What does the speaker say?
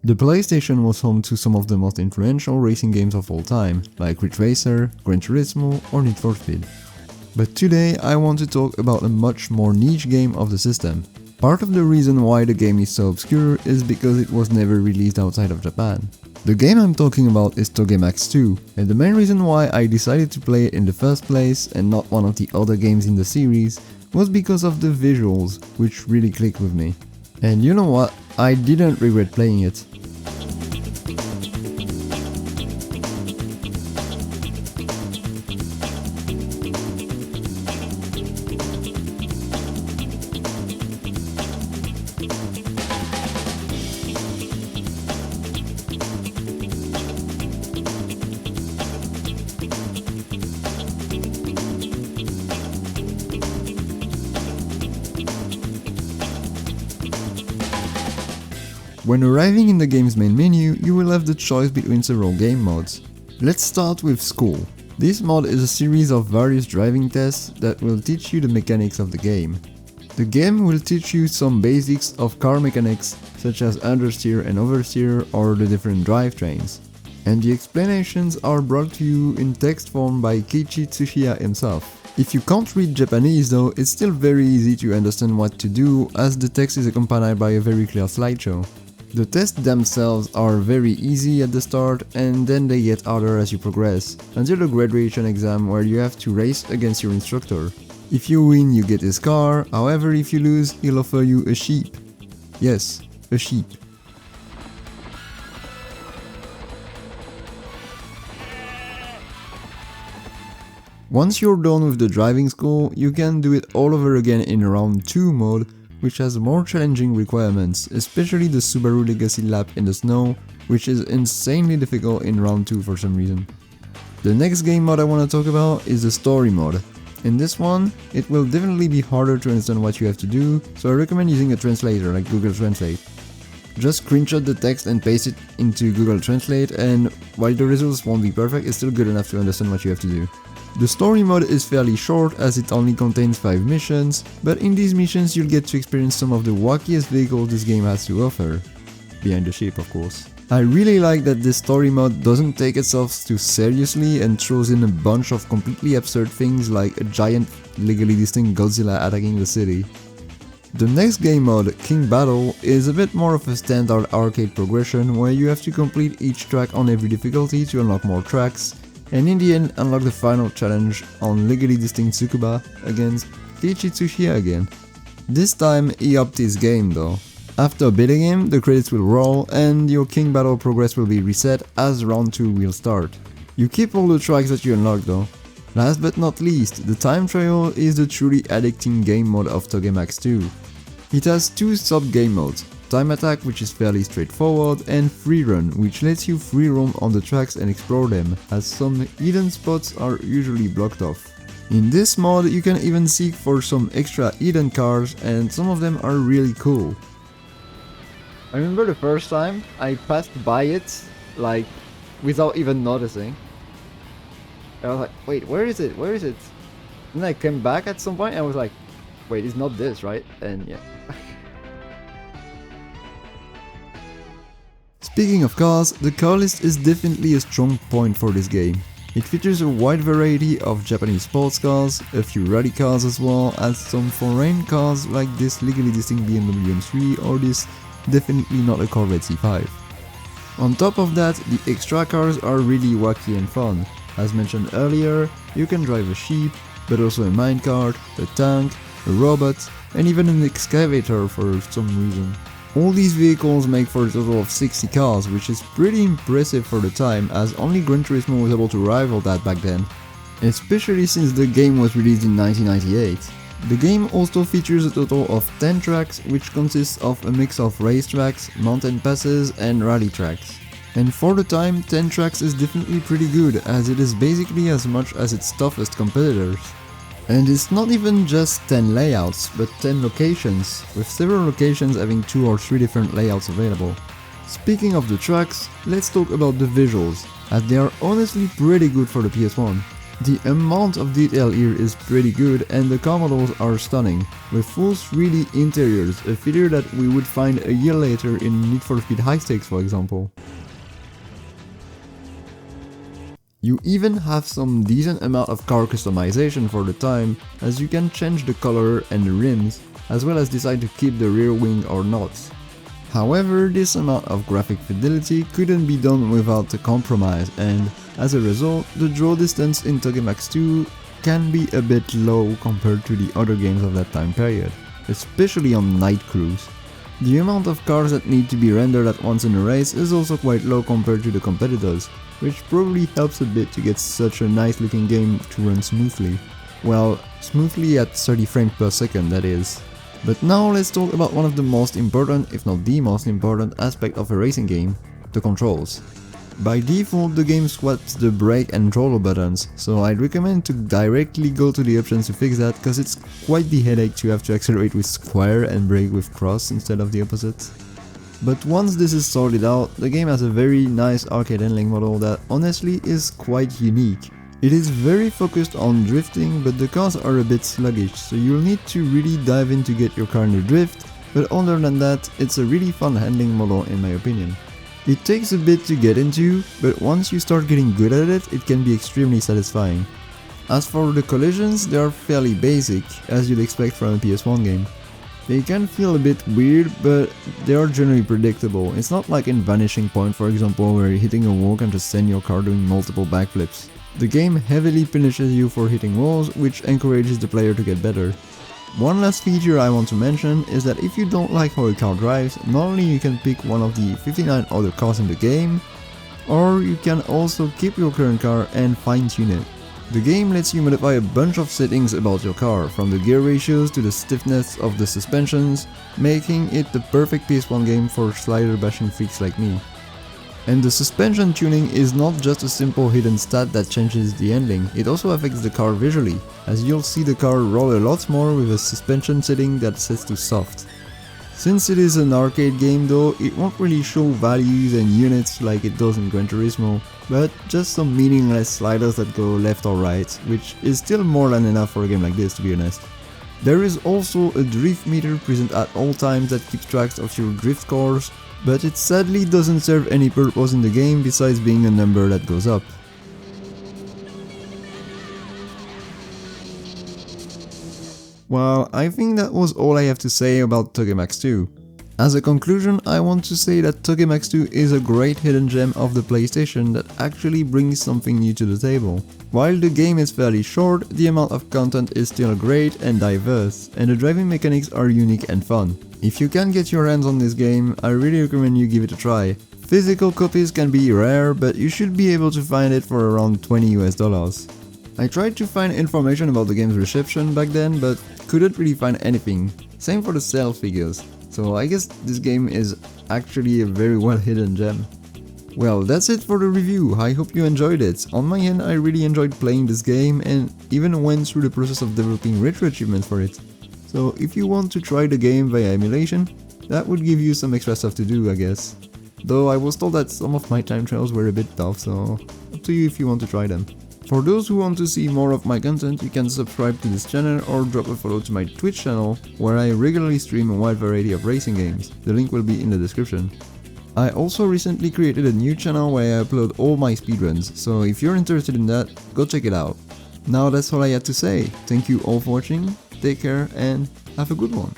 The PlayStation was home to some of the most influential racing games of all time, like Ridge Racer, Gran Turismo or Need for Speed. But today I want to talk about a much more niche game of the system. Part of the reason why the game is so obscure is because it was never released outside of Japan. The game I'm talking about is Touge Max 2, and the main reason why I decided to play it in the first place and not one of the other games in the series was because of the visuals, which really clicked with me. And you know what? I didn't regret playing it. When arriving in the game's main menu, you will have the choice between several game modes. Let's start with School. This mod is a series of various driving tests that will teach you the mechanics of the game. The game will teach you some basics of car mechanics such as understeer and oversteer or the different drivetrains. And the explanations are brought to you in text form by Keiichi Tsuchiya himself. If you can't read Japanese though, it's still very easy to understand what to do as the text is accompanied by a very clear slideshow. The tests themselves are very easy at the start and then they get harder as you progress, until the graduation exam where you have to race against your instructor. If you win you get his car, however if you lose he'll offer you a sheep. Yes, a sheep. Once you're done with the driving school, you can do it all over again in round 2 mode, which has more challenging requirements, especially the Subaru Legacy lap in the snow, which is insanely difficult in round 2 for some reason. The next game mode I want to talk about is the story mode. In this one, it will definitely be harder to understand what you have to do, so I recommend using a translator like Google Translate. Just screenshot the text and paste it into Google Translate, and while the results won't be perfect, it's still good enough to understand what you have to do. The story mode is fairly short as it only contains 5 missions, but in these missions you'll get to experience some of the wackiest vehicles this game has to offer. Behind the ship, of course. I really like that this story mode doesn't take itself too seriously and throws in a bunch of completely absurd things like a giant legally distinct Godzilla attacking the city. The next game mode, King Battle, is a bit more of a standard arcade progression where you have to complete each track on every difficulty to unlock more tracks, and in the end unlock the final challenge on legally distinct Tsukuba against Keiichi Tsuchiya again. This time he upped his game though. After beating him, the credits will roll and your King Battle progress will be reset as round 2 will start. You keep all the tracks that you unlock though. Last but not least, the time trial is the truly addicting game mode of Touge Max 2. It has 2 sub-game modes. Time Attack, which is fairly straightforward, and Free Run, which lets you free roam on the tracks and explore them, as some hidden spots are usually blocked off. In this mod you can even seek for some extra hidden cars and some of them are really cool. I remember the first time I passed by it, like, without even noticing. I was like, wait, where is it? Where is it? And then I came back at some point and I was like, wait, it's not this, right? And yeah. Speaking of cars, the car list is definitely a strong point for this game. It features a wide variety of Japanese sports cars, a few rally cars as well as some foreign cars like this legally distinct BMW M3 or this definitely not a Corvette C5. On top of that, the extra cars are really wacky and fun. As mentioned earlier, you can drive a sheep, but also a minecart, a tank, a robot, and even an excavator for some reason. All these vehicles make for a total of 60 cars, which is pretty impressive for the time, as only Gran Turismo was able to rival that back then. Especially since the game was released in 1998. The game also features a total of 10 tracks, which consists of a mix of race tracks, mountain passes and rally tracks. And for the time, 10 tracks is definitely pretty good, as it is basically as much as its toughest competitors. And it's not even just 10 layouts, but 10 locations, with several locations having 2 or 3 different layouts available. Speaking of the tracks, let's talk about the visuals, as they are honestly pretty good for the PS1. The amount of detail here is pretty good and the car models are stunning, with full 3D interiors, a feature that we would find a year later in Need for Speed High Stakes for example. You even have some decent amount of car customization for the time, as you can change the color and the rims, as well as decide to keep the rear wing or not. However, this amount of graphic fidelity couldn't be done without a compromise, and as a result, the draw distance in Touge Max 2 can be a bit low compared to the other games of that time period, especially on night crews. The amount of cars that need to be rendered at once in a race is also quite low compared to the competitors, which probably helps a bit to get such a nice looking game to run smoothly. Well, smoothly at 30 frames per second that is. But now let's talk about one of the most important, if not the most important aspect of a racing game, the controls. By default the game swaps the brake and throttle buttons, so I'd recommend to directly go to the options to fix that, cause it's quite the headache to have to accelerate with square and brake with cross instead of the opposite. But once this is sorted out, the game has a very nice arcade handling model that honestly is quite unique. It is very focused on drifting, but the cars are a bit sluggish, so you'll need to really dive in to get your car in the drift, but other than that, it's a really fun handling model in my opinion. It takes a bit to get into, but once you start getting good at it, it can be extremely satisfying. As for the collisions, they are fairly basic, as you'd expect from a PS1 game. They can feel a bit weird, but they are generally predictable. It's not like in Vanishing Point for example, where hitting a wall can just send your car doing multiple backflips. The game heavily punishes you for hitting walls, which encourages the player to get better. One last feature I want to mention is that if you don't like how a car drives, not only you can pick one of the 59 other cars in the game, or you can also keep your current car and fine-tune it. The game lets you modify a bunch of settings about your car, from the gear ratios to the stiffness of the suspensions, making it the perfect PS1 game for slider bashing freaks like me. And the suspension tuning is not just a simple hidden stat that changes the handling, it also affects the car visually, as you'll see the car roll a lot more with a suspension setting that sets to soft. Since it is an arcade game though, it won't really show values and units like it does in Gran Turismo, but just some meaningless sliders that go left or right, which is still more than enough for a game like this to be honest. There is also a drift meter present at all times that keeps track of your drift scores, but it sadly doesn't serve any purpose in the game besides being a number that goes up. Well, I think that was all I have to say about Touge Max 2. As a conclusion, I want to say that Touge Max 2 is a great hidden gem of the PlayStation that actually brings something new to the table. While the game is fairly short, the amount of content is still great and diverse, and the driving mechanics are unique and fun. If you can get your hands on this game, I really recommend you give it a try. Physical copies can be rare, but you should be able to find it for around $20 US. I tried to find information about the game's reception back then, but couldn't really find anything. Same for the sales figures. So I guess this game is actually a very well hidden gem. Well, that's it for the review, I hope you enjoyed it. On my end, I really enjoyed playing this game and even went through the process of developing retro achievements for it. So if you want to try the game via emulation, that would give you some extra stuff to do I guess. Though I was told that some of my time trials were a bit tough, so up to you if you want to try them. For those who want to see more of my content, you can subscribe to this channel or drop a follow to my Twitch channel, where I regularly stream a wide variety of racing games. The link will be in the description. I also recently created a new channel where I upload all my speedruns, so if you're interested in that, go check it out. Now that's all I had to say. Thank you all for watching, take care and have a good one.